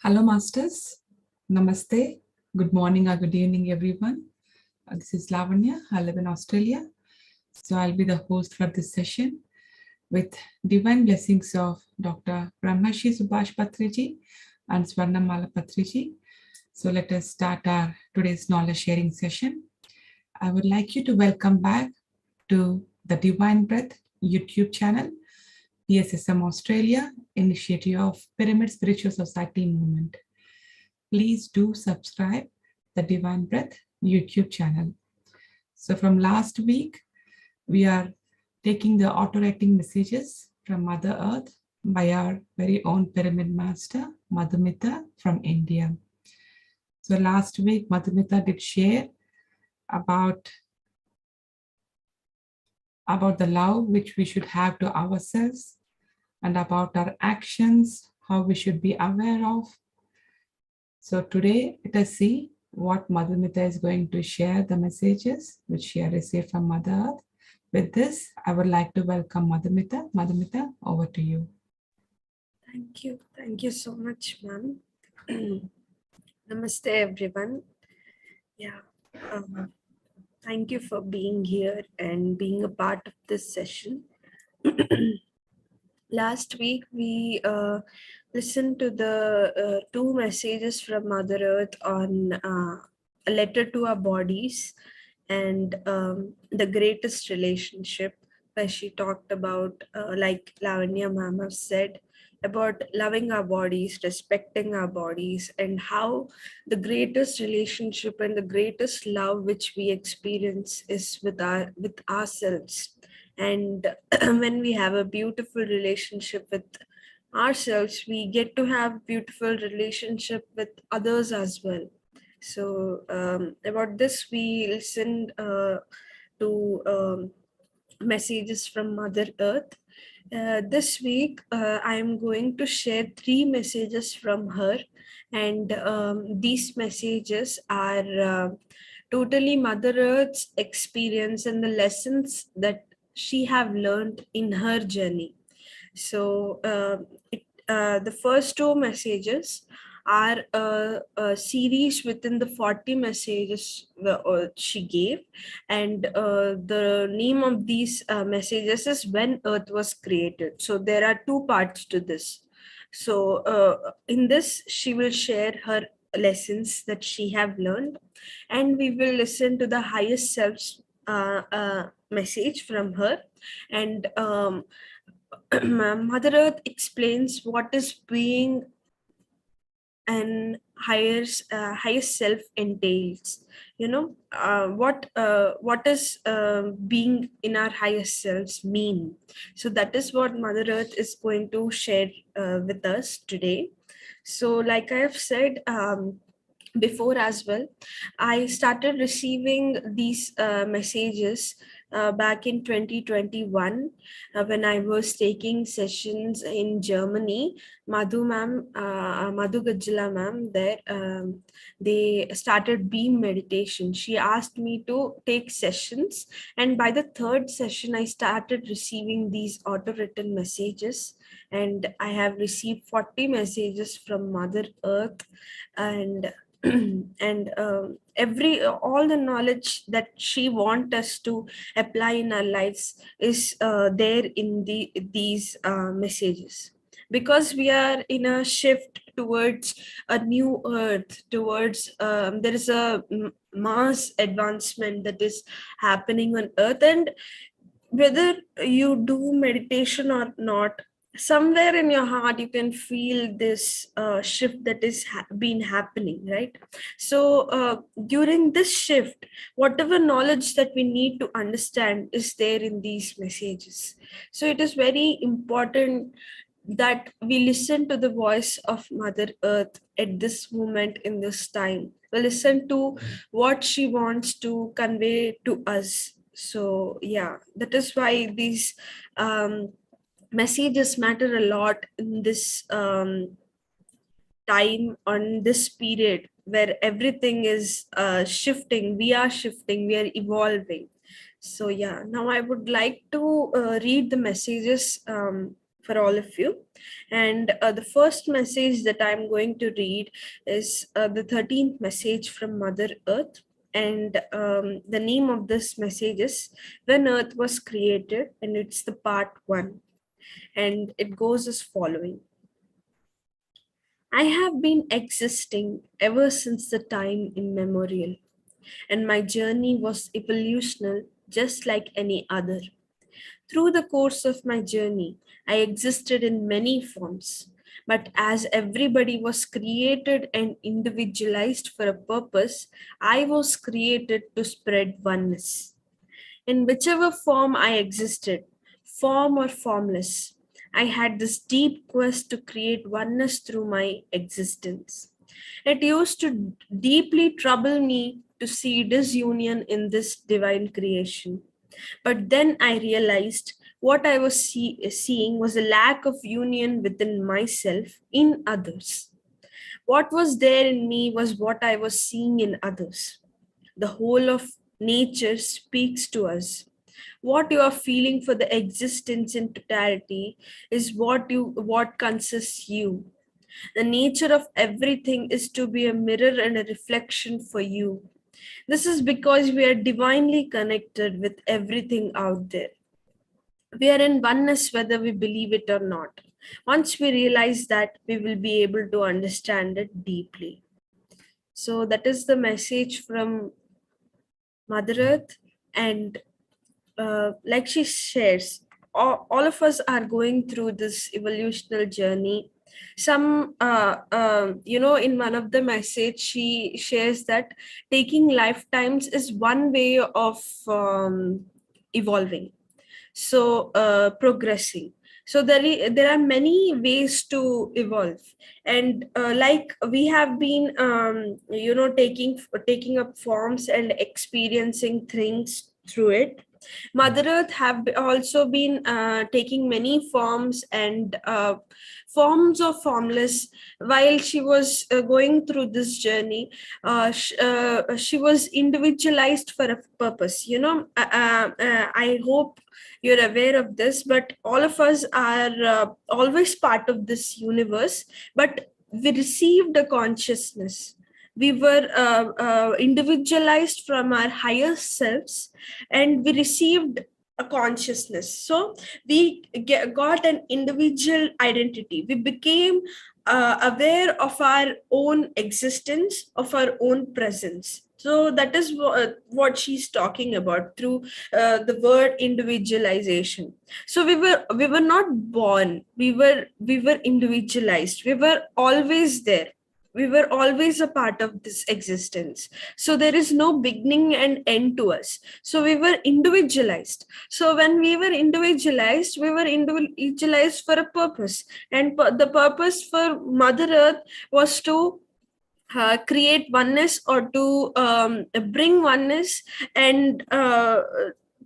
Hello, Masters. Namaste. Good morning or good evening, everyone. This is Lavanya. I live in Australia. So I'll be the host for this session with divine blessings of Dr. Brahmashi Subhash Patriji and Swarnamala Patriji. So let us start our today's knowledge sharing session. I would like you to welcome back to the Divine Breath YouTube channel, PSSM Australia, initiative of Pyramid Spiritual Society Movement. Please do subscribe the Divine Breath YouTube channel. So from last week, we are taking the auto-writing messages from Mother Earth by our very own Pyramid Master, Madhumitha from India. So last week, Madhumitha did share about the love which we should have to ourselves and about our actions, how we should be aware of. So today, let us see what Madhumitha is going to share, the messages which she had received from Mother Earth. With this, I would like to welcome Madhumitha. Madhumitha, over to you. Thank you. Thank you so much, ma'am. Namaste, everyone. Yeah. Thank you for being here and being a part of this session. Last week, we listened to the two messages from Mother Earth on a letter to our bodies and the greatest relationship, where she talked about, like Lavanya ma'am have said, about loving our bodies, respecting our bodies, and how the greatest relationship and the greatest love which we experience is with ourselves. And when we have a beautiful relationship with ourselves, we get to have beautiful relationship with others as well. So about this, we listened to messages from Mother Earth. This week, I am going to share 3 messages from her, and these messages are totally Mother Earth's experience and the lessons that she have learned in her journey. So the first 2 messages are a series within the 40 messages she gave, and the name of these messages is When Earth Was Created. So there are 2 parts to this. So in this, she will share her lessons that she have learned, and we will listen to the highest self's message from her. And Mother Earth explains what is being and highest self entails. What is being in our highest selves mean. So that is what Mother Earth is going to share with us today. So like I have said before as well, I started receiving these messages back in 2021 when I was taking sessions in Germany. Madhu Gajala ma'am there, they started beam meditation. She asked me to take sessions, and by the 3rd session, I started receiving these auto-written messages, and I have received 40 messages from Mother Earth, and and all the knowledge that she wants us to apply in our lives is there in these messages, because we are in a shift towards a new earth, towards there is a mass advancement that is happening on earth. And whether you do meditation or not, somewhere in your heart you can feel this shift that is been happening, right? So during this shift, whatever knowledge that we need to understand is there in these messages. So it is very important that we listen to the voice of Mother Earth at this moment, in this time. We listen to what she wants to convey to us. So yeah, that is why these messages matter a lot in this time, on this period where everything is shifting. We are shifting, we are evolving. So yeah, now I would like to read the messages for all of you. And the first message that I'm going to read is the 13th message from Mother Earth. And the name of this message is When Earth Was Created, and it's the part 1. And it goes as following. I have been existing ever since the time immemorial, and my journey was evolutional just like any other. Through the course of my journey, I existed in many forms, but as everybody was created and individualized for a purpose, I was created to spread oneness. In whichever form I existed, form or formless, I had this deep quest to create oneness through my existence. It used to deeply trouble me to see disunion in this divine creation. But then I realized what I was seeing was a lack of union within myself in others. What was there in me was what I was seeing in others. The whole of nature speaks to us. What you are feeling for the existence in totality is what consists you. The nature of everything is to be a mirror and a reflection for you. This is because we are divinely connected with everything out there. We are in oneness whether we believe it or not. Once we realize that, we will be able to understand it deeply. So that is the message from Mother Earth. And like she shares, all of us are going through this evolutionary journey. Some in one of the message she shares that taking lifetimes is one way of evolving, so progressing. So there are many ways to evolve. And like we have been taking up forms and experiencing things through it. Mother Earth have also been taking many forms and forms of formless. While she was going through this journey, she was individualized for a purpose. I hope you're aware of this, but all of us are always part of this universe, but we received a consciousness. We were individualized from our higher selves, and we received a consciousness. So we got an individual identity. We became aware of our own existence, of our own presence. So that is what she's talking about through the word individualization. So we were not born. We were individualized. We were always there. We were always a part of this existence. So there is no beginning and end to us. So we were individualized. So when we were individualized for a purpose. And the purpose for Mother Earth was to create oneness, or to bring oneness. And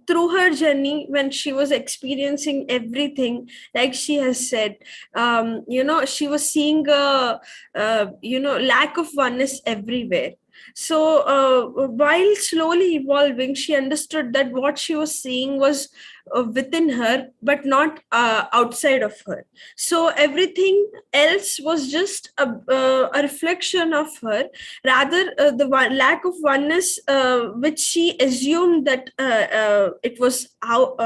through her journey, when she was experiencing everything, like she has said, she was seeing a lack of oneness everywhere. So while slowly evolving, she understood that what she was seeing was within her, but not outside of her. So everything else was just a reflection of her. Rather, the lack of oneness, which she assumed that it was out,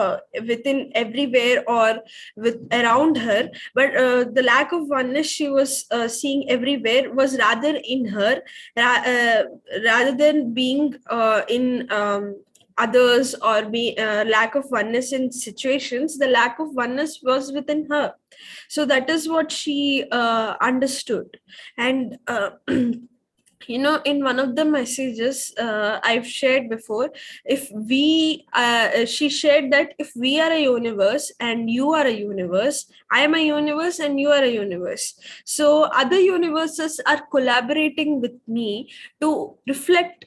within everywhere or with around her, but the lack of oneness she was seeing everywhere was rather in her, rather than being in others, or be lack of oneness in situations. The lack of oneness was within her. So that is what she understood. And in one of the messages I've shared before, if we she shared that if we are a universe and you are a universe, I am a universe and you are a universe, so other universes are collaborating with me to reflect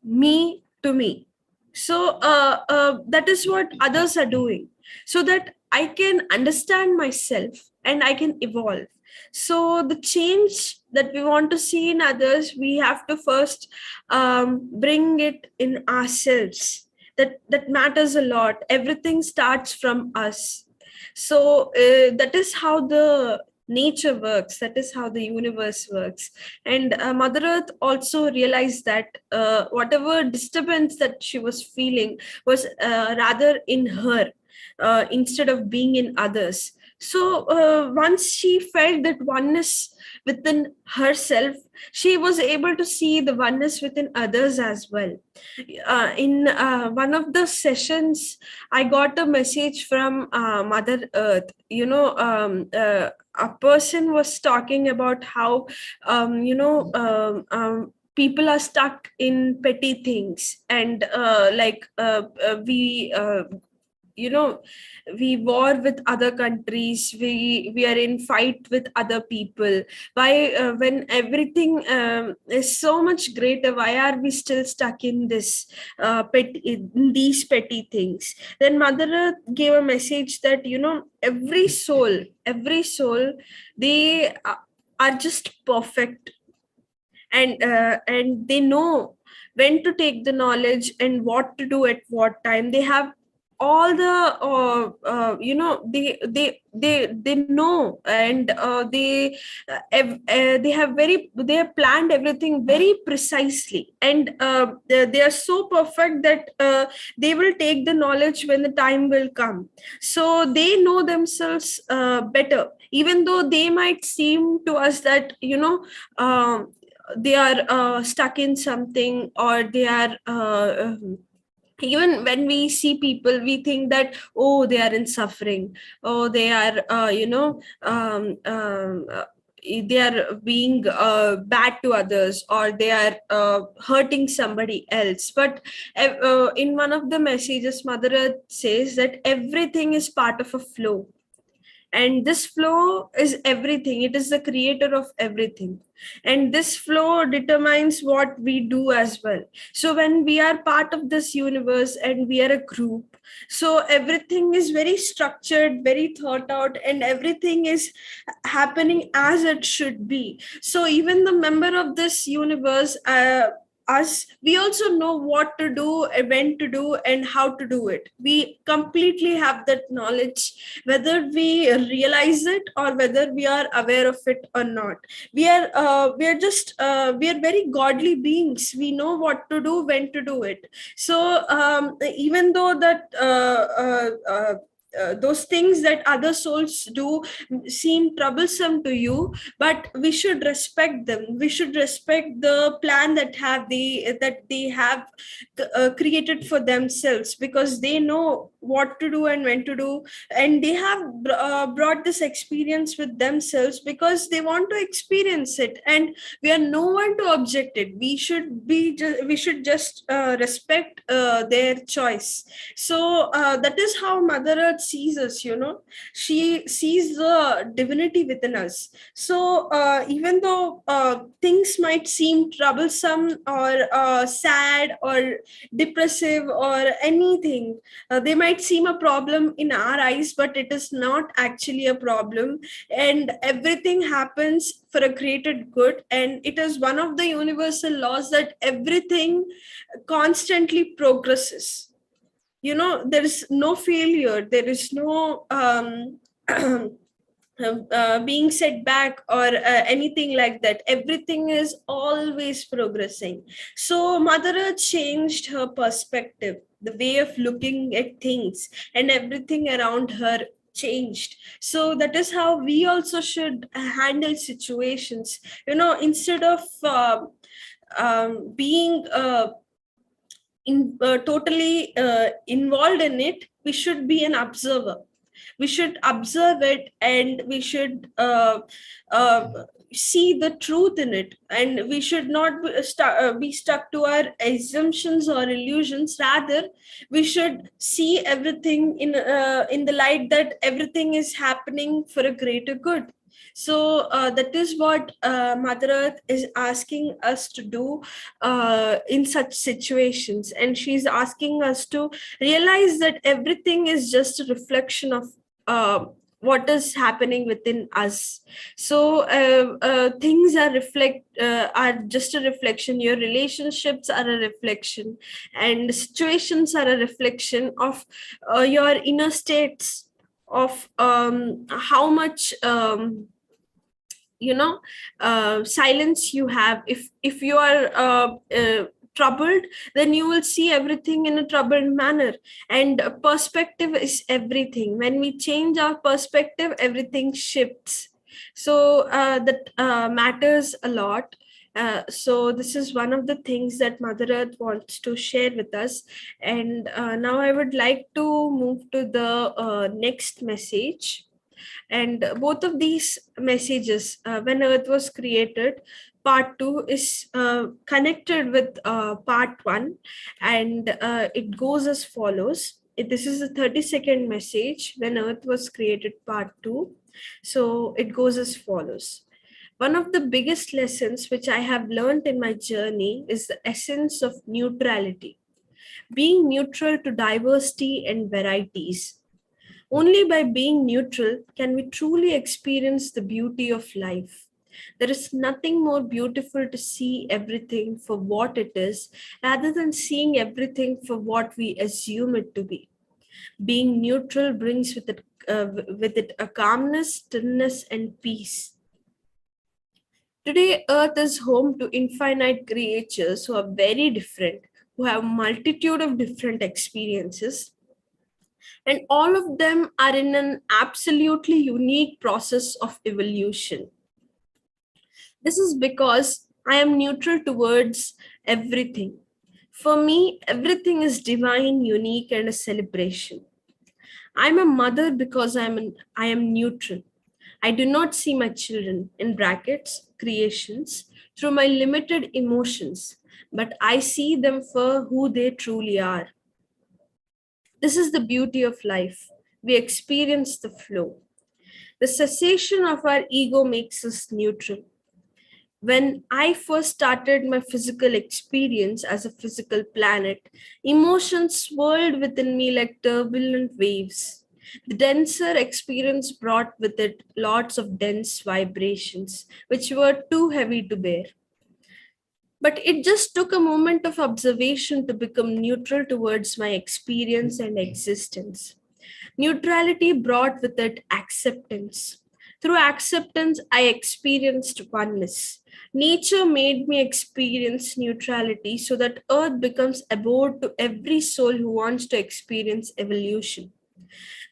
me to me. So that is what others are doing, so that I can understand myself and I can evolve. So the change that we want to see in others, we have to first bring it in ourselves. That matters a lot. Everything starts from us. So that is how the nature works, that is how the universe works. And Mother Earth also realized that whatever disturbance that she was feeling was rather in her, instead of being in others. So once she felt that oneness within herself, she was able to see the oneness within others as well. In one of the sessions, I got a message from Mother Earth. A person was talking about how, people are stuck in petty things, and you know we war with other countries, we are in fight with other people. Why, when everything is so much greater, why are we still stuck in this in these petty things? Then Mother Earth gave a message that, every soul, they are just perfect, and they know when to take the knowledge and what to do at what time. They have all the they know, and they have planned everything very precisely, and they are so perfect that they will take the knowledge when the time will come. So they know themselves better, even though they might seem to us that, they are stuck in something, or they are even when we see people, we think that, oh, they are in suffering, oh, they are they are being bad to others, or they are hurting somebody else. But in one of the messages, Mother Earth says that everything is part of a flow, and this flow is everything, it is the creator of everything, and this flow determines what we do as well. So when we are part of this universe and we are a group, so everything is very structured, very thought out, and everything is happening as it should be. So even the member of this universe, us, we also know what to do, when to do, and how to do it. We completely have that knowledge, whether we realize it or whether we are aware of it or not. We are very godly beings. We know what to do, when to do it. So even though that those things that other souls do seem troublesome to you, but we should respect them. We should respect the plan that they have created for themselves, because they know what to do and when to do, and they have brought this experience with themselves because they want to experience it, and we are no one to object it. We should just respect their choice. So that is how Mother Earth sees us. She sees the divinity within us. So even though things might seem troublesome, or sad, or depressive, or anything, they might seem a problem in our eyes, but it is not actually a problem, and everything happens for a greater good. And it is one of the universal laws that everything constantly progresses. There is no failure, there is no being set back, or anything like that. Everything is always progressing. So Mother Earth changed her perspective, the way of looking at things, and everything around her changed. So that is how we also should handle situations. Instead of being totally involved in it, we should be an observer. We should observe it, and we should uh, see the truth in it, and we should not be stuck to our assumptions or illusions. Rather, we should see everything in the light that everything is happening for a greater good. So that is what Mother Earth is asking us to do in such situations, and she's asking us to realize that everything is just a reflection of what is happening within us. So things are just a reflection. Your relationships are a reflection, and situations are a reflection of your inner states, of how much silence you have. If you are troubled, then you will see everything in a troubled manner. And perspective is everything. When we change our perspective, everything shifts. So that matters a lot. So this is one of the things that Mother Earth wants to share with us. And now I would like to move to the next message. And both of these messages, when Earth was created, part 2 is connected with part 1, and it goes as follows. This is a 30-second message, when Earth was created, part 2. So it goes as follows. One of the biggest lessons which I have learned in my journey is the essence of neutrality, being neutral to diversity and varieties. Only by being neutral can we truly experience the beauty of life. There is nothing more beautiful to see everything for what it is, rather than seeing everything for what we assume it to be. Being neutral brings with it a calmness, stillness, and peace. Today, Earth is home to infinite creatures who are very different, who have multitude of different experiences, and all of them are in an absolutely unique process of evolution. This is because I am neutral towards everything. For me, everything is divine, unique, and a celebration. I'm a mother because I am neutral. I do not see my children, in brackets, creations, through my limited emotions, but I see them for who they truly are. This is the beauty of life. We experience the flow. The cessation of our ego makes us neutral. When I first started my physical experience as a physical planet, emotions swirled within me like turbulent waves. The denser experience brought with it lots of dense vibrations, which were too heavy to bear. But it just took a moment of observation to become neutral towards my experience and existence. Neutrality brought with it acceptance. Through acceptance, I experienced oneness. Nature made me experience neutrality so that Earth becomes abode to every soul who wants to experience evolution.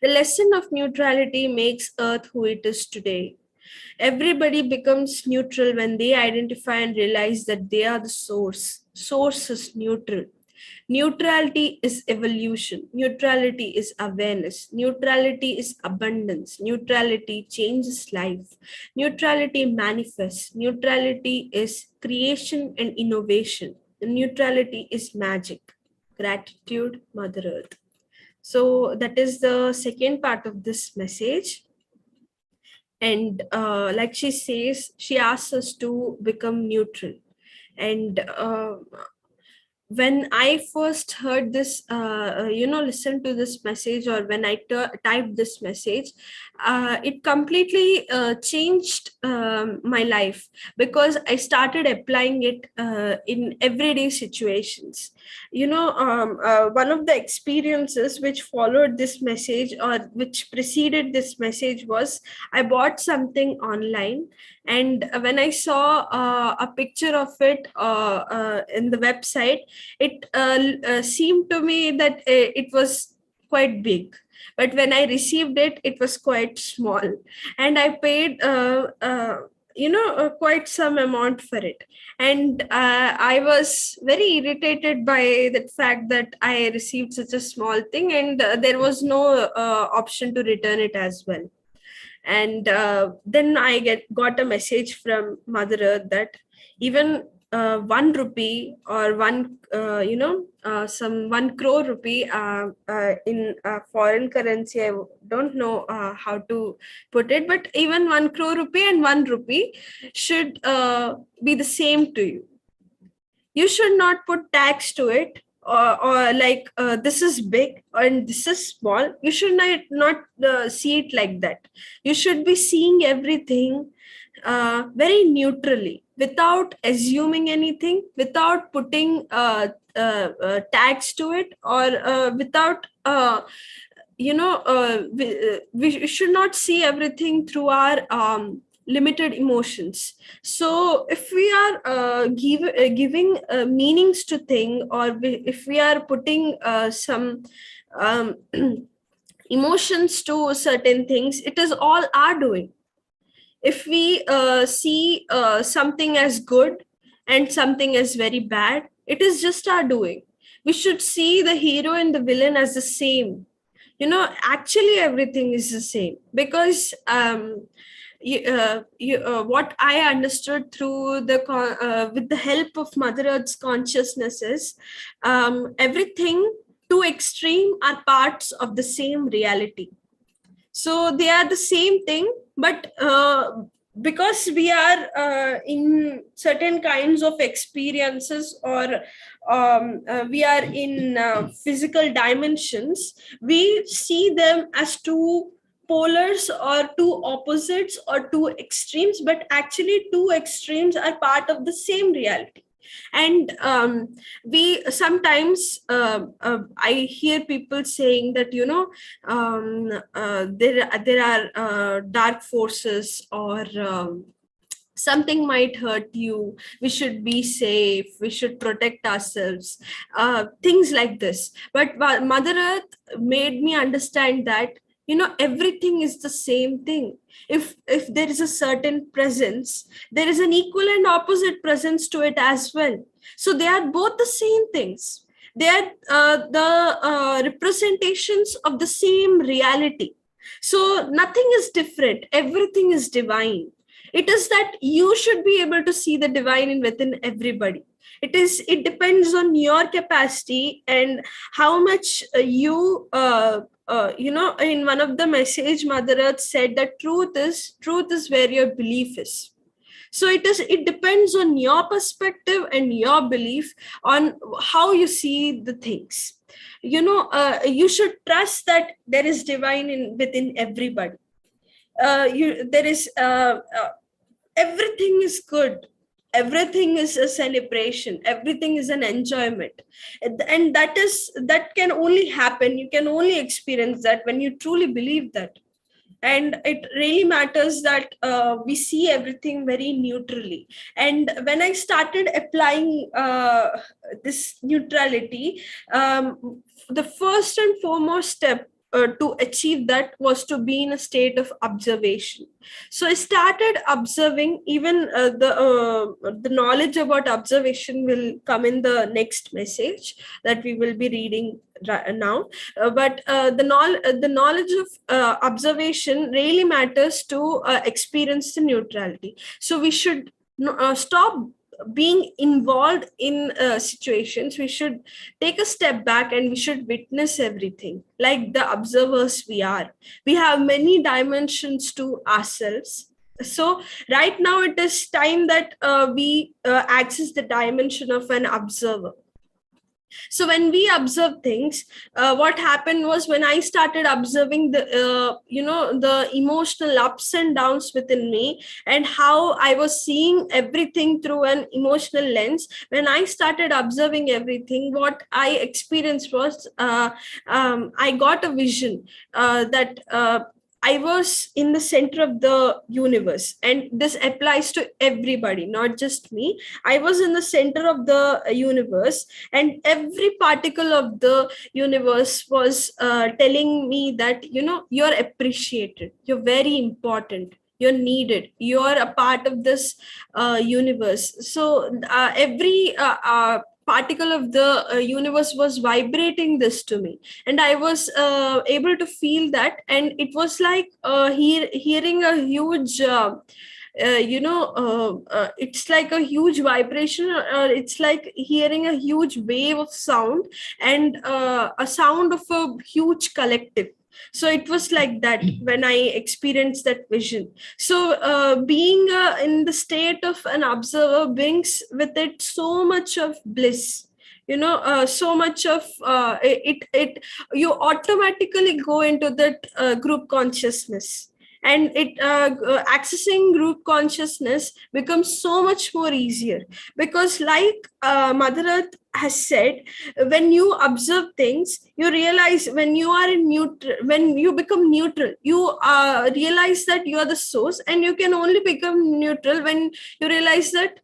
The lesson of neutrality makes Earth who it is today. Everybody becomes neutral when they identify and realize that they are the source. Source is neutral. Neutrality is evolution. Neutrality is awareness. Neutrality is abundance. Neutrality changes life. Neutrality manifests. Neutrality is creation and innovation. Neutrality is magic. Gratitude, Mother Earth. So that is the second part of this message. And like she says, she asks us to become neutral. And when I first heard this, listened to this message, or when I typed this message, it completely changed my life, because I started applying it in everyday situations. One of the experiences which followed this message, or which preceded this message, was I bought something online, and when I saw a picture of it in the website, it seemed to me that it was quite big. But when I received it, it was quite small. And I paid, quite some amount for it. And I was very irritated by the fact that I received such a small thing, and there was no option to return it as well. And then I got a message from Mother Earth that even 1 rupee, or some 1 crore rupee in foreign currency, I don't know how to put it, but even 1 crore rupee and 1 rupee should be the same to you. You should not put tax to it, or like this is big and this is small. You should not see it like that. You should be seeing everything very neutrally, without assuming anything, without putting tax to it, or without we should not see everything through our limited emotions. So if we are giving meanings to thing, or if we are putting some um, emotions to certain things, it is all our doing. If we see something as good and something as very bad, it is just our doing. We should see the hero and the villain as the same. Actually everything is the same, because what I understood through with the help of Mother Earth's consciousness is, everything to extreme are parts of the same reality. So they are the same thing, but because we are in certain kinds of experiences, or we are in physical dimensions, we see them as two polars or two opposites or two extremes, but actually two extremes are part of the same reality. And we sometimes I hear people saying that there are dark forces, or something might hurt you, we should be safe, we should protect ourselves, things like this. But Mother Earth made me understand that everything is the same thing. If there is a certain presence, there is an equal and opposite presence to it as well. So they are both the same things. They are the representations of the same reality. So nothing is different, everything is divine. It is that you should be able to see the divine in within everybody. It depends on your capacity and how much in one of the message, Mother Earth said that truth is where your belief is. So it depends on your perspective and your belief on how you see the things. You should trust that there is divine within everybody. There is everything is good, everything is a celebration, everything is an enjoyment. And that can only happen, you can only experience that when you truly believe that. And it really matters that we see everything very neutrally. And when I started applying this neutrality, the first and foremost step to achieve that was to be in a state of observation. So I started observing. Even the knowledge about observation will come in the next message that we will be reading now. But the knowledge of observation really matters to experience the neutrality. So we should stop being involved in situations. We should take a step back and we should witness everything like the observers we are. We have many dimensions to ourselves. So right now it is time that we access the dimension of an observer. So when we observe things, what happened was, when I started observing the emotional ups and downs within me, and how I was seeing everything through an emotional lens, when I started observing everything, what I experienced was I got a vision that I was in the center of the universe, and this applies to everybody, not just me. I was in the center of the universe, and every particle of the universe was telling me that, you're appreciated, you're very important, you're needed, you're a part of this universe. So every particle of the universe was vibrating this to me, and I was able to feel that. And it was like hearing a huge it's like a huge vibration, or it's like hearing a huge wave of sound, and a sound of a huge collective. So it was like that when I experienced that vision. So being in the state of an observer brings with it so much of bliss, so much of it you automatically go into that group consciousness. and it accessing group consciousness becomes so much more easier, because like Mother Earth has said, when you observe things, you realize, when you are in neutral, when you become neutral, you realize that you are the source, and you can only become neutral when you realize that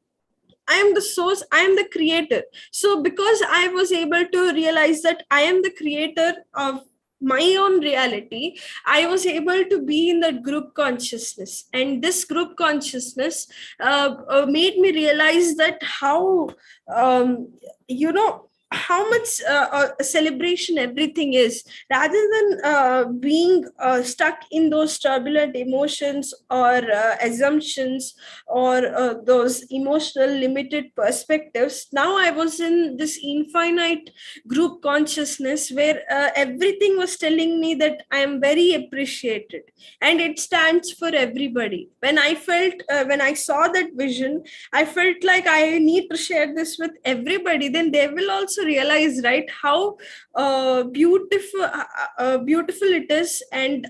I am the source, I am the creator. So because I was able to realize that I am the creator of my own reality, I was able to be in that group consciousness. And this group consciousness made me realize that how, you know, how much a celebration everything is, rather than being stuck in those turbulent emotions or assumptions, or those emotional limited perspectives. Now I was in this infinite group consciousness where everything was telling me that I am very appreciated, and it stands for everybody. When I felt, when I saw that vision, I felt like I need to share this with everybody. Then they will also realize, right, how beautiful it is. And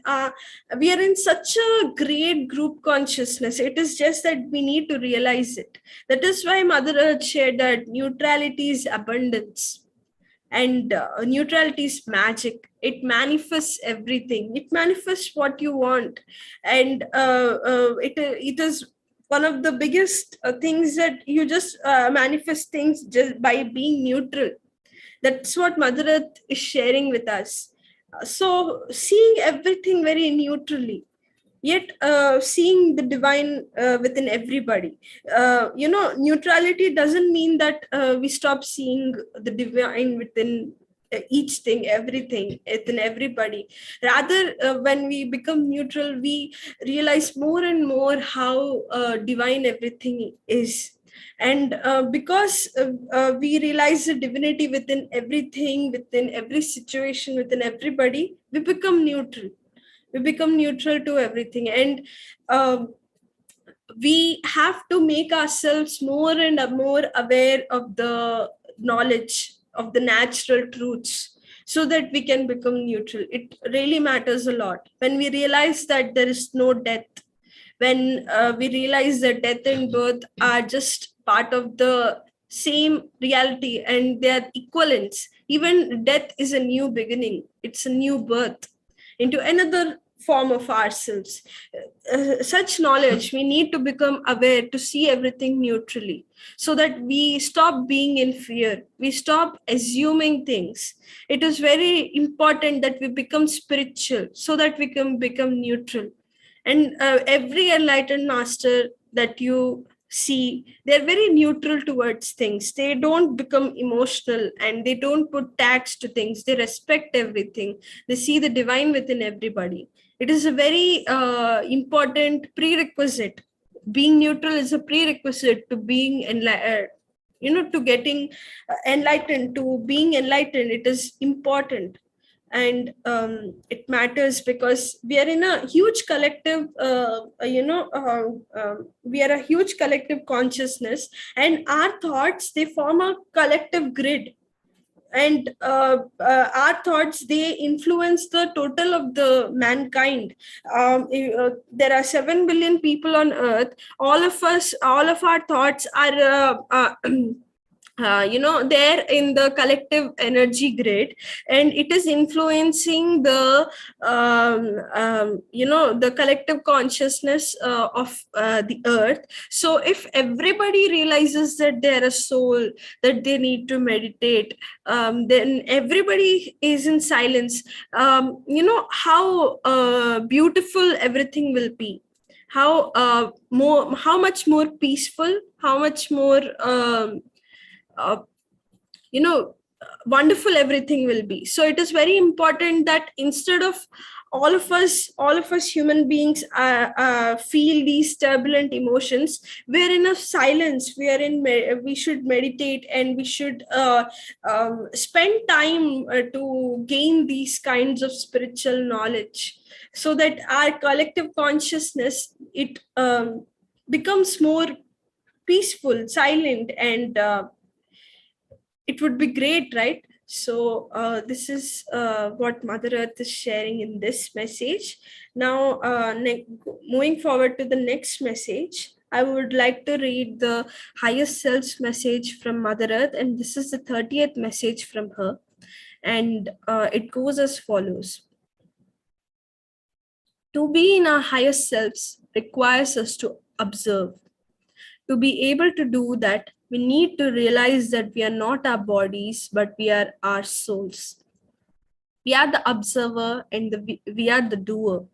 we are in such a great group consciousness. It is just that we need to realize it. That is why Mother Earth shared that neutrality is abundance, and neutrality is magic. It manifests everything, it manifests what you want. And it is one of the biggest things, that you just manifest things just by being neutral. That's what Mother Earth is sharing with us. So seeing everything very neutrally, yet seeing the divine within everybody. Neutrality doesn't mean that we stop seeing the divine within each thing, everything within everybody. Rather, when we become neutral, we realize more and more how divine everything is. And because we realize the divinity within everything, within every situation, within everybody, we become neutral. We become neutral to everything. And we have to make ourselves more and more aware of the knowledge of the natural truths, so that we can become neutral. It really matters a lot when we realize that there is no death, when we realize that death and birth are just part of the same reality, and they are equivalents. Even death is a new beginning, it's a new birth into another form of ourselves. Such knowledge, we need to become aware to see everything neutrally, so that we stop being in fear, we stop assuming things. It is very important that we become spiritual, so that we can become neutral. And every enlightened master that you see, they're very neutral towards things. They don't become emotional, and they don't put tags to things. They respect everything. They see the divine within everybody. It is a very important prerequisite. Being neutral is a prerequisite to being to getting enlightened, to being enlightened. It is important. And it matters because we are in a huge collective we are a huge collective consciousness, and our thoughts, they form a collective grid. And our thoughts, they influence the total of the mankind. There are 7 billion people on earth. All of us, all of our thoughts are there in the collective energy grid, and it is influencing the collective consciousness of the earth. So if everybody realizes that they're a soul, that they need to meditate, then everybody is in silence. How beautiful everything will be, how much more peaceful, how much more uh, you know wonderful everything will be. So it is very important that instead of all of us human beings feel these turbulent emotions, we're in a silence, we should meditate, and we should spend time to gain these kinds of spiritual knowledge, so that our collective consciousness, it becomes more peaceful, silent, and it would be great, right? So this is what Mother Earth is sharing in this message. Now, moving forward to the next message, I would like to read the highest self's message from Mother Earth, and this is the 30th message from her, and it goes as follows. To be in our highest selves requires us to observe. To be able to do that, we need to realize that we are not our bodies, but we are our souls. We are the observer and we are the doer.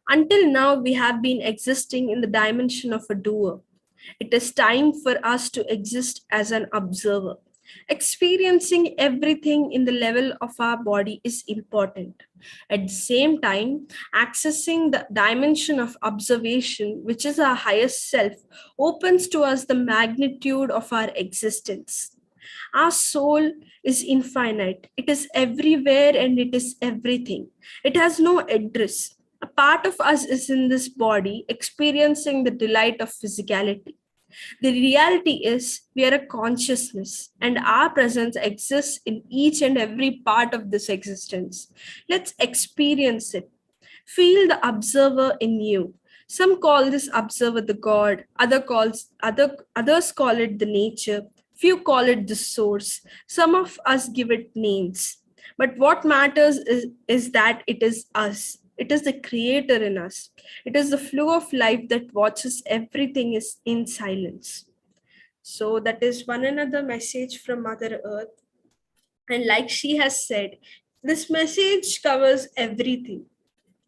Until now, we have been existing in the dimension of a doer. It is time for us to exist as an observer. Experiencing everything in the level of our body is important. At the same time, accessing the dimension of observation, which is our highest self, opens to us the magnitude of our existence. Our soul is infinite. It is everywhere and it is everything. It has no address. A part of us is in this body, experiencing the delight of physicality. The reality is, we are a consciousness, and our presence exists in each and every part of this existence. Let's experience it. Feel the observer in you. Some call this observer the God, others call it the nature, few call it the source. Some of us give it names. But what matters is that it is us. It is the creator in us. It is the flow of life that watches everything is in silence. So that is one another message from Mother Earth. And like she has said, this message covers everything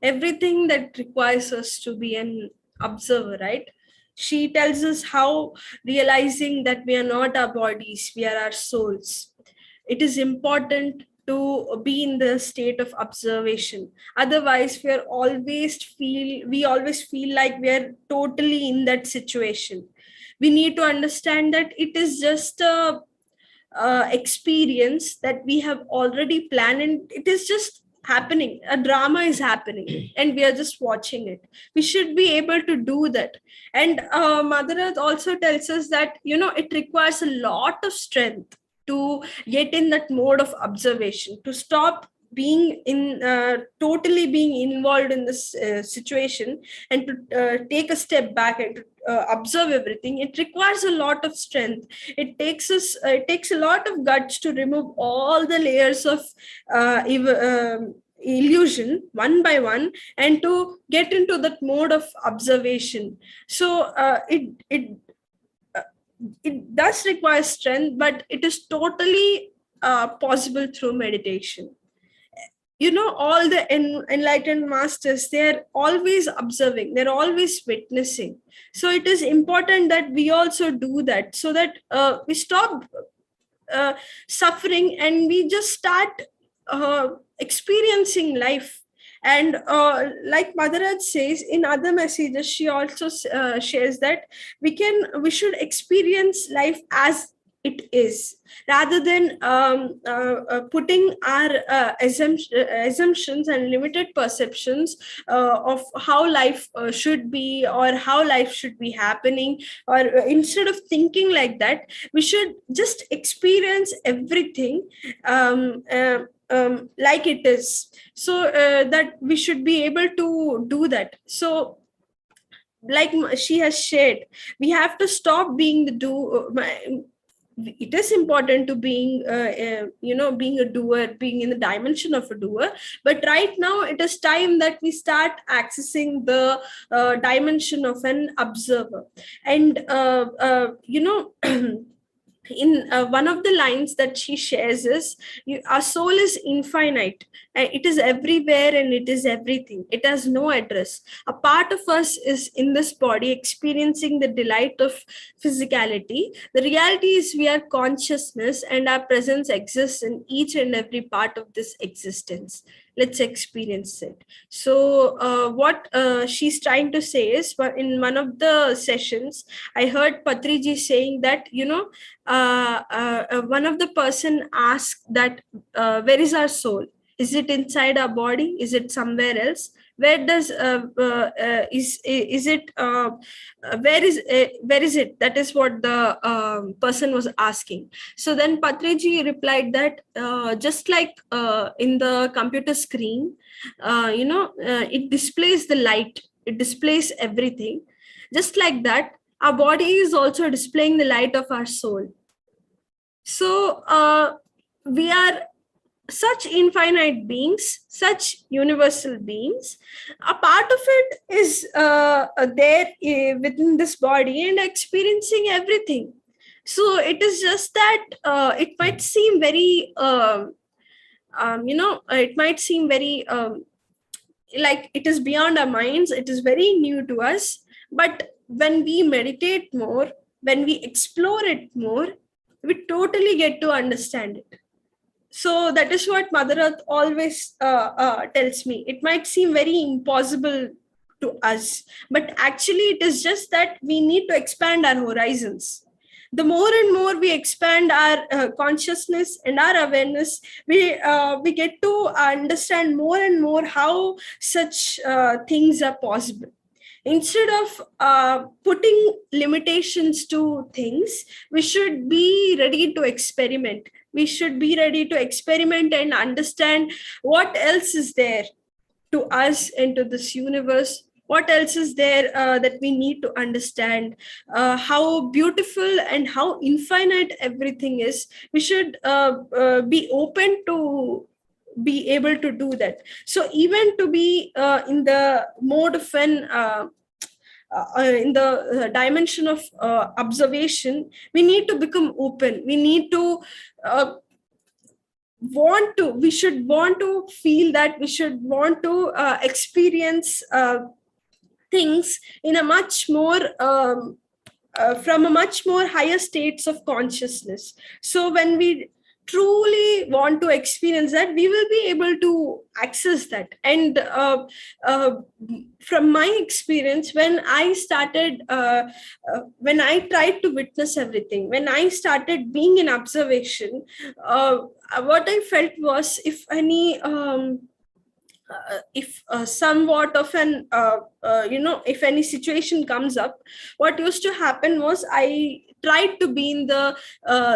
that requires us to be an observer, right? She tells us how realizing that we are not our bodies, we are our souls. It is important to be in the state of observation. Otherwise, we always feel like we are totally in that situation. We need to understand that it is just a experience that we have already planned, and it is just happening. A drama is happening and we are just watching it. We should be able to do that. And Mother Earth also tells us that it requires a lot of strength to get in that mode of observation, to stop being in totally being involved in this situation, and to take a step back and to observe everything. It requires a lot of strength. It takes a lot of guts to remove all the layers of illusion one by one, and to get into that mode of observation. So it does require strength, but it is totally possible through meditation. All the enlightened masters, they're always observing, they're always witnessing. So it is important that we also do that, so that we stop uh, suffering and we just start experiencing life. And like Mother Earth says in other messages, she also shares that we should experience life as it is, rather than putting our assumptions and limited perceptions of how life should be, or how life should be happening. Or instead of thinking like that, we should just experience everything like it is. So that we should be able to do that. So like she has shared, we have to stop being the do. It is important to being a doer, being in the dimension of a doer. But right now it is time that we start accessing the dimension of an observer. And in one of the lines that she shares is, our soul is infinite, it is everywhere and it is everything. It has no address. A part of us is in this body, experiencing the delight of physicality. The reality is, we are consciousness, and our presence exists in each and every part of this existence. Let's experience it. So what she's trying to say is, in one of the sessions, I heard Patriji saying that, one of the person asked that, where is our soul? Is it inside our body? Is it somewhere else? Where does is it where is it? That is what the person was asking. So then Patriji replied that just like in the computer screen, it displays the light, it displays everything. Just like that, our body is also displaying the light of our soul. So we are such infinite beings, such universal beings. A part of it is there within this body and experiencing everything. So it is just that it might seem very, it might seem very like it is beyond our minds, it is very new to us. But when we meditate more, when we explore it more, we totally get to understand it. So that is what Mother Earth always tells me. It might seem very impossible to us, but actually it is just that we need to expand our horizons. The more and more we expand our consciousness and our awareness, we get to understand more and more how such things are possible. Instead of putting limitations to things, we should be ready to experiment. We should be ready to experiment and understand what else is there to us and to this universe. What else is there that we need to understand? How beautiful and how infinite everything is. We should be open to be able to do that. So even to be in the mode of an in the dimension of observation, we need to become open. We need to we should want to feel that, we should want to experience things in a much more from a much more higher states of consciousness. So when we truly want to experience that, we will be able to access that. And from my experience, when I started when I tried to witness everything, when I started being in observation, what I felt was, if somewhat of an if any situation comes up, what used to happen was I tried to be in the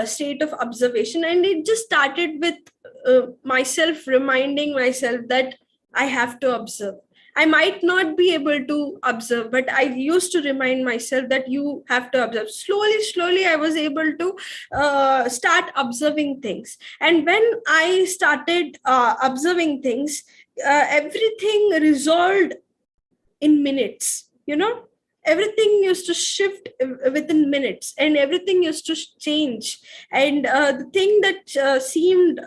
state of observation, and it just started with myself reminding myself that I have to observe. I might not be able to observe, but I used to remind myself that you have to observe. Slowly, I was able to start observing things. And when I started observing things, everything resolved in minutes. Everything used to shift within minutes, and everything used to change. And the thing that seemed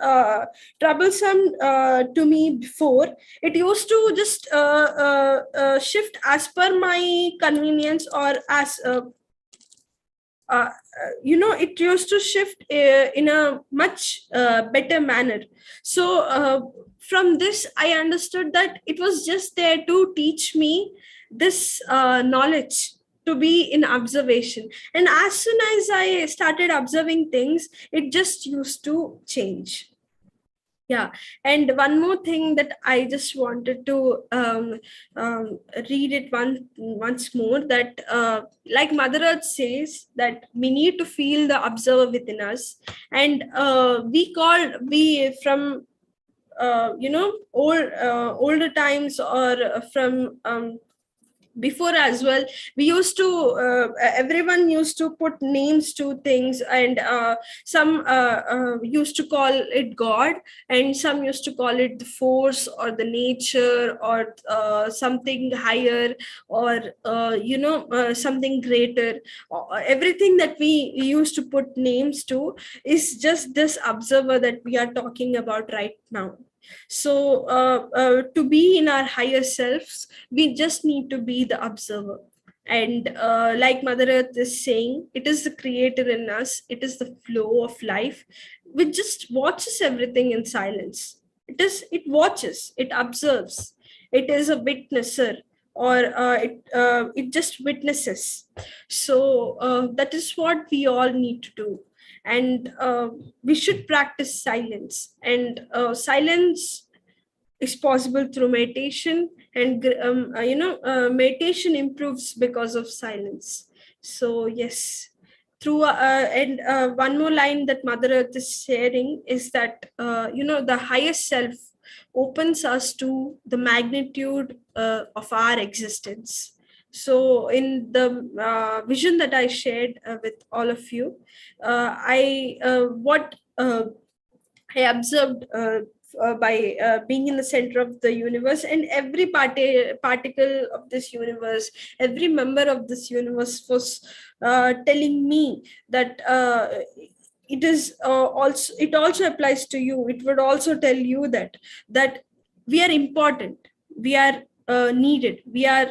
troublesome to me before, it used to just shift as per my convenience, or as it used to shift in a much better manner. So from this, I understood that it was just there to teach me this knowledge, to be in observation. And as soon as I started observing things, it just used to change. Yeah. And one more thing that I just wanted to read it once more, that like Mother Earth says, that we need to feel the observer within us. And we from older times, or from before as well, we used to everyone used to put names to things. And some used to call it God, and some used to call it the force, or the nature, or something higher, or something greater. Everything that we used to put names to is just this observer that we are talking about right now. So to be in our higher selves, we just need to be the observer. And like Mother Earth is saying, it is the creator in us, it is the flow of life, which just watches everything in silence. It watches, it observes, it is a witnesser, or it just witnesses. So that is what we all need to do. And we should practice silence. And silence is possible through meditation, and meditation improves because of silence. So yes, through and one more line that Mother Earth is sharing is that the highest self opens us to the magnitude of our existence. So in the vision that I shared with all of you, I what I observed by being in the center of the universe, and every particle of this universe, every member of this universe was telling me that it also applies to you. It would also tell you that we are important, we are needed, we are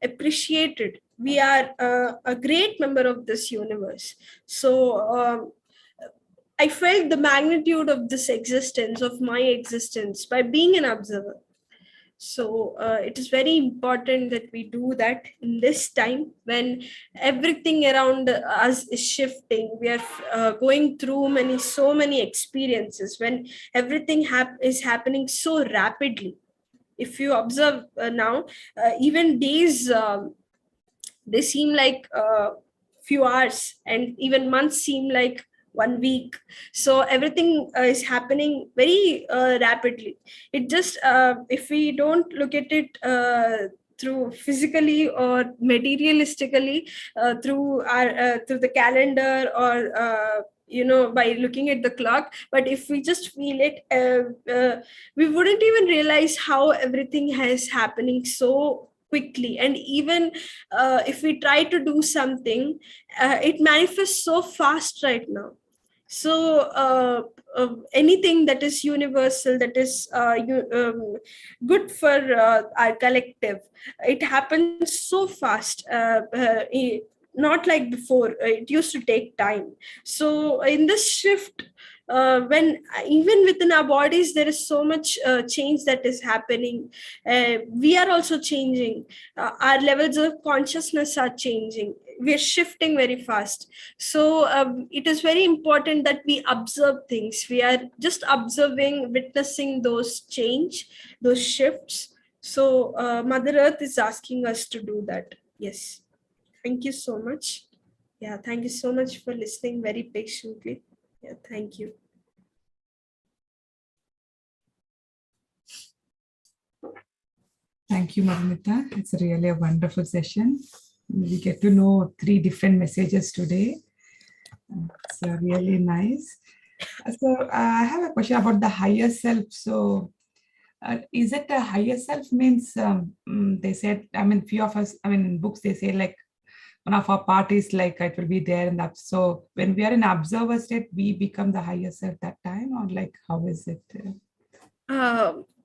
appreciated, we are a great member of this universe. So I felt the magnitude of this existence, of my existence, by being an observer. So it is very important that we do that in this time when everything around us is shifting. We are going through so many experiences, when everything is happening so rapidly. If you observe now, even days, they seem like few hours, and even months seem like 1 week. So everything is happening very rapidly. It just if we don't look at it through physically or materialistically, through the calendar, or by looking at the clock, but if we just feel it, we wouldn't even realize how everything is happening so quickly. And even if we try to do something, it manifests so fast right now. So anything that is universal, that is good for our collective, it happens so fast, not like before. It used to take time. So in this shift, when even within our bodies there is so much change that is happening, we are also changing. Our levels of consciousness are changing. We're shifting very fast. So it is very important that we observe things. We are just observing, witnessing those change, those shifts. So Mother Earth is asking us to do that. Yes. Thank you so much. Yeah, thank you so much for listening very patiently. Yeah, thank you. Thank you, Madhumitha. It's really a wonderful session. We get to know 3 different messages today. It's really nice. So I have a question about the higher self. So is it a higher self means they said, I mean, few of us, I mean, in books they say like one of our parties, like it will be there and that. So when we are in observer state, we become the higher self that time, or like how is it?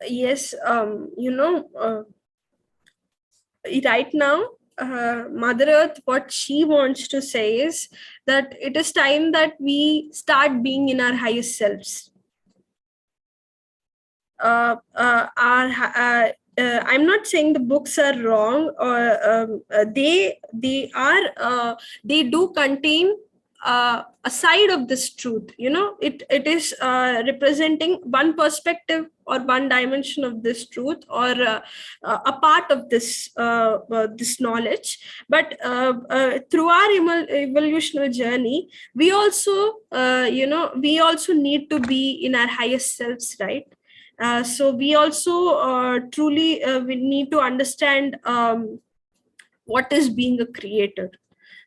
Yes, right now, Mother Earth, what she wants to say is that it is time that we start being in our highest selves. I'm not saying the books are wrong, or they do contain a side of this truth. It is representing one perspective or one dimension of this truth, or a part of this knowledge. But through our evolutionary journey, we also need to be in our highest selves, right? So we also truly we need to understand what is being a creator.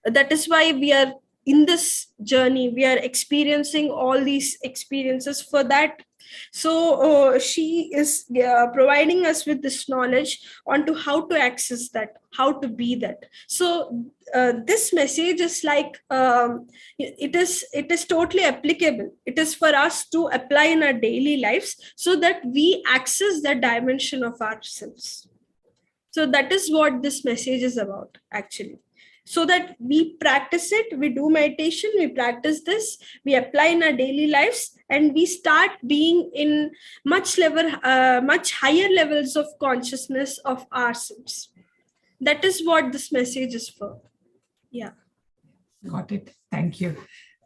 That is why we are in this journey. We are experiencing all these experiences for that. So she is providing us with this knowledge onto how to access that, how to be that. So this message is like it is totally applicable. It is for us to apply in our daily lives, so that we access that dimension of ourselves. So that is what this message is about, actually. So that we practice it, we do meditation, we practice this, we apply in our daily lives, and we start being in much higher levels of consciousness of ourselves. That is what this message is for. Yeah. Got it. Thank you.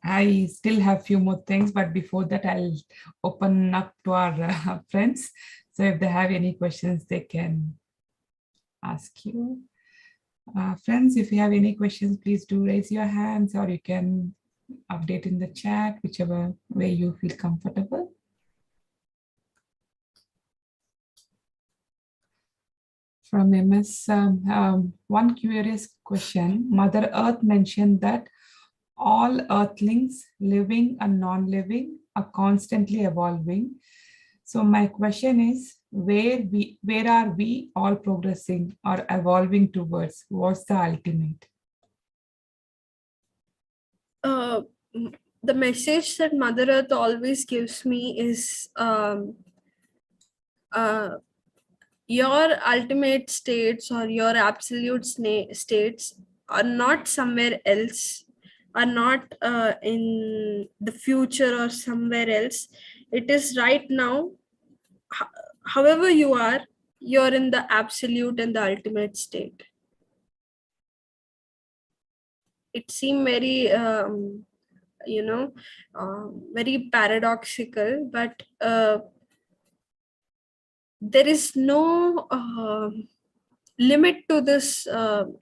I still have few more things, but before that, I'll open up to our friends. So if they have any questions, they can ask you. Friends, if you have any questions, please do raise your hands, or you can update in the chat, whichever way you feel comfortable. From MS, one curious question. Mother Earth mentioned that all earthlings, living and non-living, are constantly evolving. So my question is, where are we all progressing or evolving towards? What's the ultimate? uh, the message that Mother Earth always gives me is uh, your ultimate states or your absolute states are not somewhere else, are not in the future or somewhere else. It is right now. However you are, you're in the absolute and the ultimate state. It seemed very you know very paradoxical, but there is no limit to this.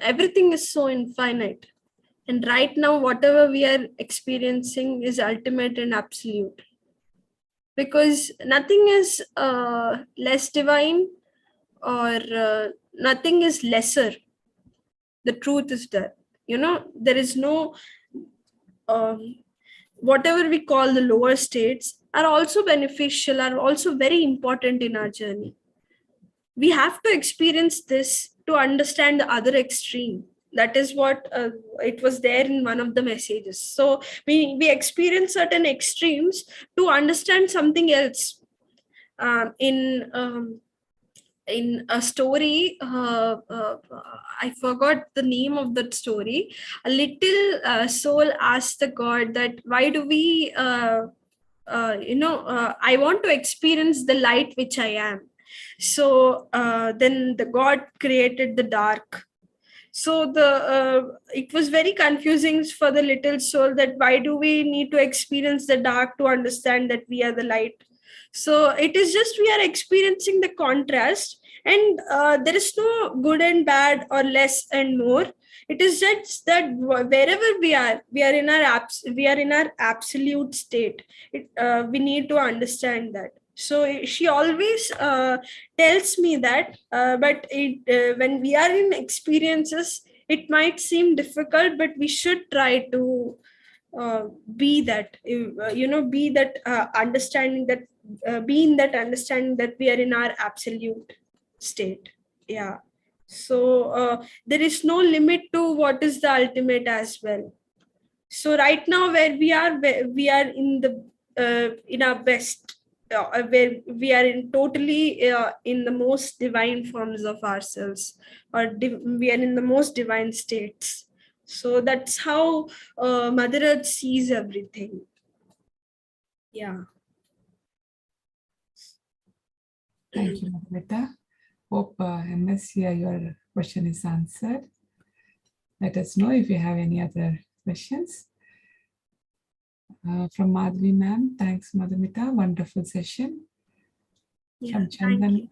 Everything is so infinite, and right now whatever we are experiencing is ultimate and absolute, because nothing is less divine, or nothing is lesser. The truth is that, there is no um, whatever we call the lower states are also beneficial, are also very important in our journey. We have to experience this to understand the other extreme. That is what it was there in one of the messages. So we experience certain extremes to understand something else. In a story, I forgot the name of that story. A little soul asked the god that, why do we I want to experience the light which I am. So then the god created the dark. So it was very confusing for the little soul, that why do we need to experience the dark to understand that we are the light. So it is just we are experiencing the contrast, and there is no good and bad or less and more. It is just that wherever we are in we are in our absolute state. We need to understand that. So she always tells me that, but when we are in experiences, it might seem difficult, but we should try to be that, be that understanding, that be in that understanding that we are in our absolute state. Yeah. So there is no limit to what is the ultimate as well. So right now where we are in our best, where we are in totally in the most divine forms of ourselves, or we are in the most divine states. So that's how Mother Earth sees everything. Yeah. Thank you, Madhumitha. Hope MS, here your question is answered. Let us know if you have any other questions. From Madhvi ma'am, thanks Madhumita, wonderful session. Yeah, From thank Chandan, you.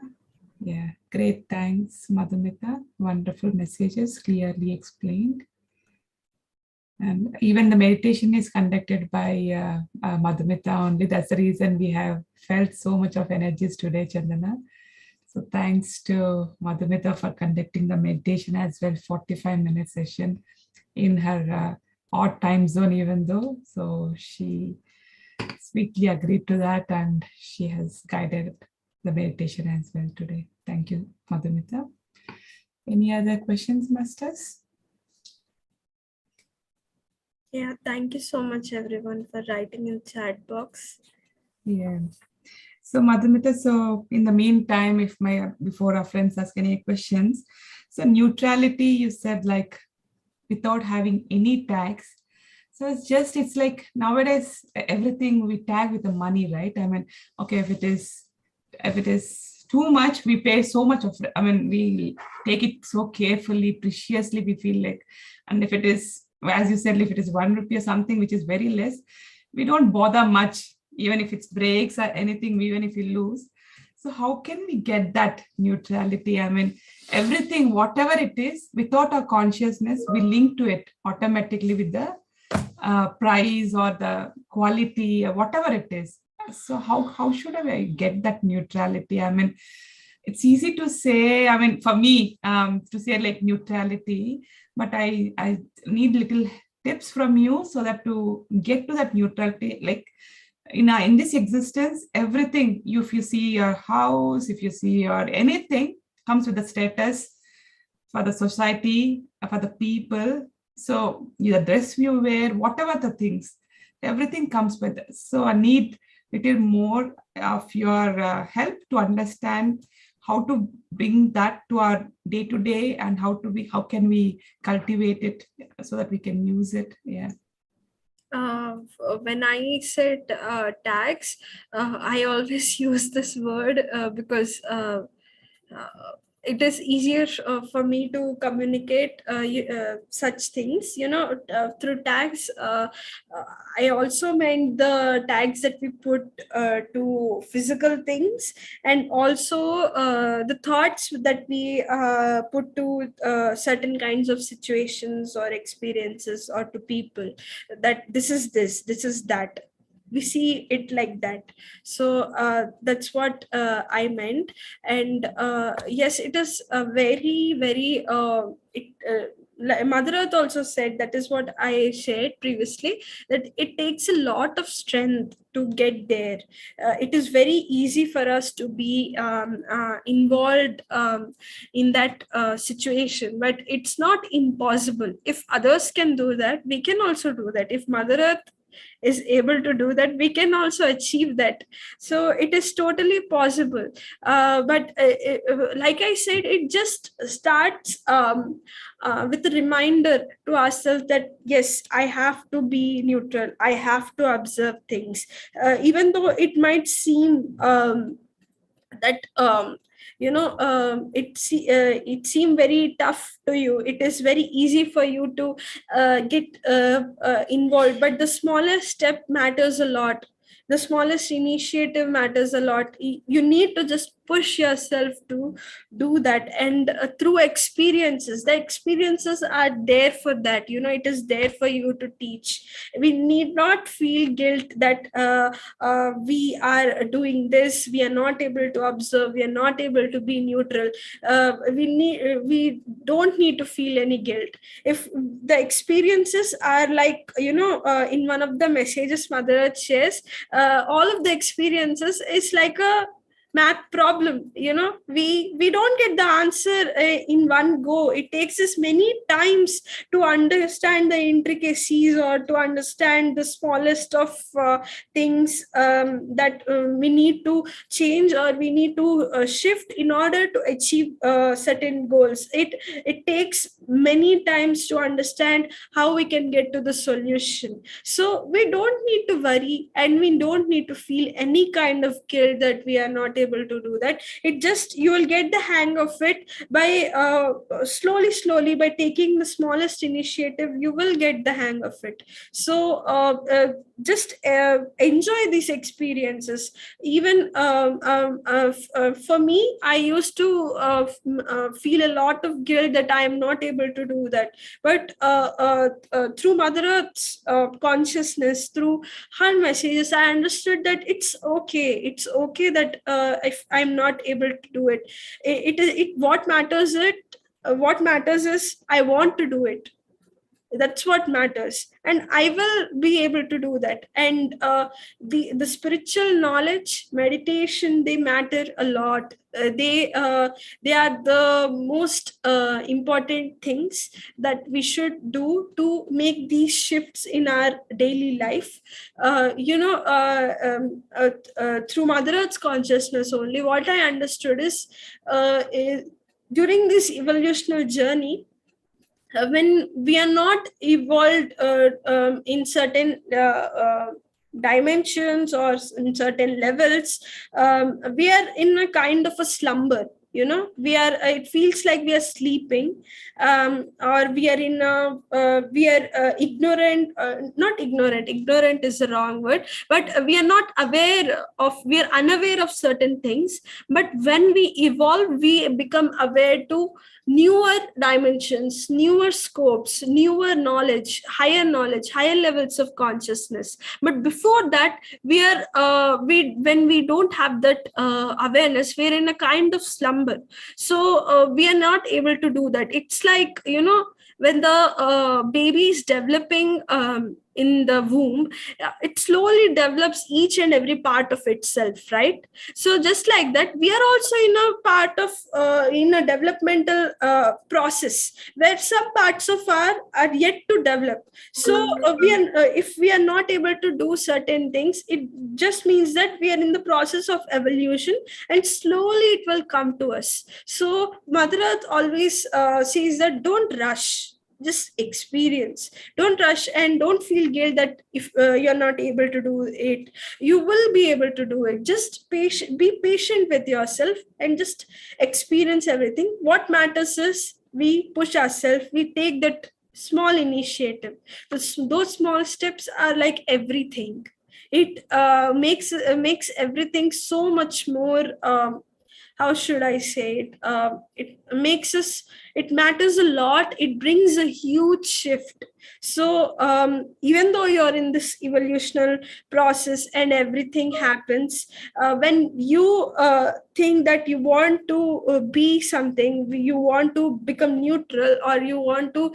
yeah, great, thanks Madhumita, wonderful messages, clearly explained. And even the meditation is conducted by Madhumita only. That's the reason we have felt so much of energies today, Chandana. So thanks to Madhumita for conducting the meditation as well, 45-minute session in her odd time zone, even though. So she sweetly agreed to that, and she has guided the meditation as well today. Thank you, Madhumita. Any other questions, masters? Yeah, thank you so much everyone for writing in chat box. Yeah. So Madhumita, so in the meantime, before our friends ask any questions, so neutrality, you said, like without having any tags. So it's like nowadays everything we tag with the money, right? I mean, okay, if it is too much, we pay so much of it. I mean, we take it so carefully, preciously, we feel like, and if it is As you said, if it is 1 rupee or something which is very less, we don't bother much, even if it breaks or anything, even if we lose. So how can we get that neutrality? I mean, everything, whatever it is, without our consciousness, we link to it automatically with the price or the quality or whatever it is. So how should I get that neutrality? I mean, it's easy to say, I mean, for me, to say like neutrality, but I need little tips from you so that to get to that neutrality, like in this existence, everything, if you see your house, if you see your anything, comes with the status for the society, for the people. So the dress you wear, whatever the things, everything comes with it. So I need little more of your help to understand how to bring that to our day to day, and how can we cultivate it so that we can use it. Yeah. When I said tags, I always use this word because uh, it is easier for me to communicate such things, through tags. I also meant the tags that we put to physical things, and also the thoughts that we put to certain kinds of situations or experiences or to people, that this is that. We see it like that. So that's what I meant. And yes, it is a very very Mother Earth also said, that is what I shared previously, that it takes a lot of strength to get there. It is very easy for us to be involved in that situation, but it's not impossible. If others can do that, we can also do that. If Mother Earth is able to do that, we can also achieve that. So it is totally possible. But like I said, it just starts with a reminder to ourselves that yes, I have to be neutral, I have to observe things, even though it might seem that it seemed very tough to you. It is very easy for you to get involved, but the smallest step matters a lot. The smallest initiative matters a lot. You need to just push yourself to do that. And through experiences, the experiences are there for that. It is there for you to teach. We need not feel guilt that we are doing this, we are not able to observe, we are not able to be neutral. We don't need to feel any guilt. If the experiences are like, in one of the messages Mother Earth shares, all of the experiences is like a math problem. We don't get the answer in one go. It takes us many times to understand the intricacies, or to understand the smallest of things that we need to change, or we need to shift in order to achieve certain goals. It takes many times to understand how we can get to the solution. So we don't need to worry, and we don't need to feel any kind of guilt that we are not able to do that. It just, you will get the hang of it by slowly by taking the smallest initiative. You will get the hang of it. So just enjoy these experiences. Even for me, I used to feel a lot of guilt that I am not able to do that. But through Mother Earth's consciousness, through her messages, I understood that it's okay that if I'm not able to do it. What matters is I want to do it. That's what matters, and I will be able to do that. And the spiritual knowledge, meditation, they matter a lot. They are the most important things that we should do to make these shifts in our daily life. Through Mother Earth's consciousness only, what I understood is during this evolutionary journey, when we are not evolved in certain dimensions or in certain levels, we are in a kind of a slumber. we are, it feels like we are sleeping, or we are in a we are ignorant, not ignorant, ignorant is the wrong word, but we are not aware of, we are unaware of certain things. But when we evolve, we become aware to newer dimensions, newer scopes, newer knowledge, higher levels of consciousness. But before that, we are when we don't have that awareness, we're in a kind of slumber. So we are not able to do that. It's like, when the baby is developing in the womb, it slowly develops each and every part of itself, right? So just like that, we are also in a part of in a developmental process, where some parts of are yet to develop. So we are if we are not able to do certain things, it just means that we are in the process of evolution, and slowly it will come to us. So Mother Earth always says that don't rush, just experience. Don't rush, and don't feel guilt that if you're not able to do it, you will be able to do it. Just be patient with yourself and just experience everything. What matters is we push ourselves, we take that small initiative. Those small steps are like everything. It makes everything so much more, how should I say it? It makes us, it matters a lot. It brings a huge shift. So even though you're in this evolutionary process and everything happens, when you think that you want to be something, you want to become neutral, or you want to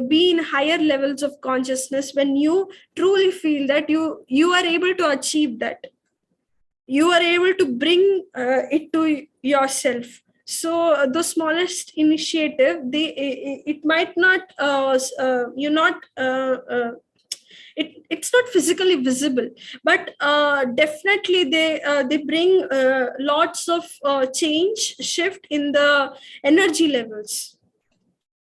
be in higher levels of consciousness, when you truly feel that you are able to achieve that, you are able to bring it to yourself. So the smallest initiative, it might not you not it's not physically visible, but definitely they bring lots of change, shift in the energy levels,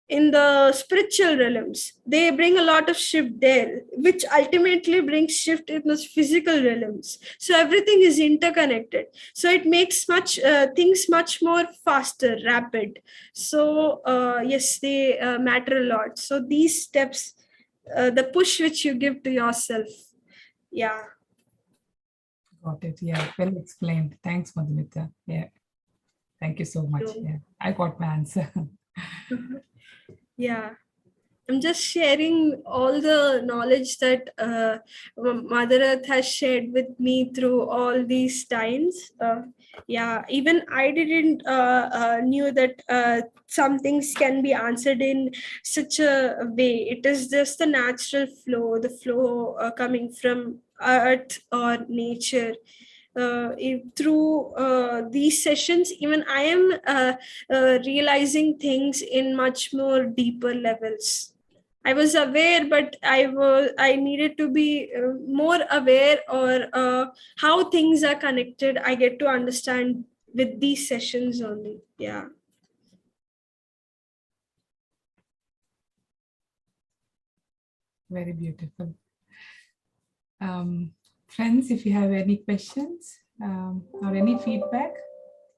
in the spiritual realms. They bring a lot of shift there, which ultimately brings shift in the physical realms. So everything is interconnected, so it makes much things much more faster, rapid. So yes, they matter a lot. So these steps, the push which you give to yourself. Yeah. Got it. Yeah, well explained. Thanks, Madhumitha. Yeah, thank you so much. So, Yeah, I got my answer. yeah. I'm just sharing all the knowledge that Mother Earth has shared with me through all these times. Yeah, even I didn't knew that some things can be answered in such a way. It is just the natural flow, the flow coming from earth or nature. Through these sessions, even I am realizing things in much more deeper levels. I was aware, but I needed to be more aware, or how things are connected. I get to understand with these sessions only. Yeah. Very beautiful. Friends, if you have any questions or any feedback,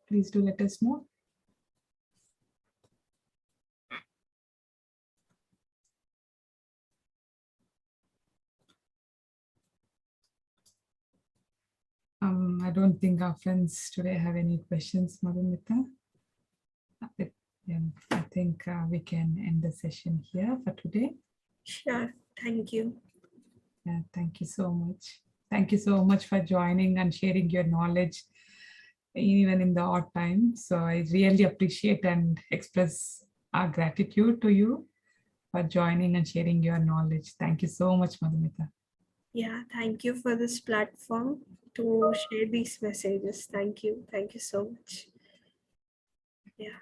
please do let us know. I don't think our friends today have any questions, Madhumitha. I think we can end the session here for today. Sure. Thank you. Yeah, thank you so much. Thank you so much for joining and sharing your knowledge, even in the odd time. So I really appreciate and express our gratitude to you for joining and sharing your knowledge. Thank you so much, Madhumitha. Yeah. Thank you for this platform to share these messages. Thank you. Thank you so much. Yeah.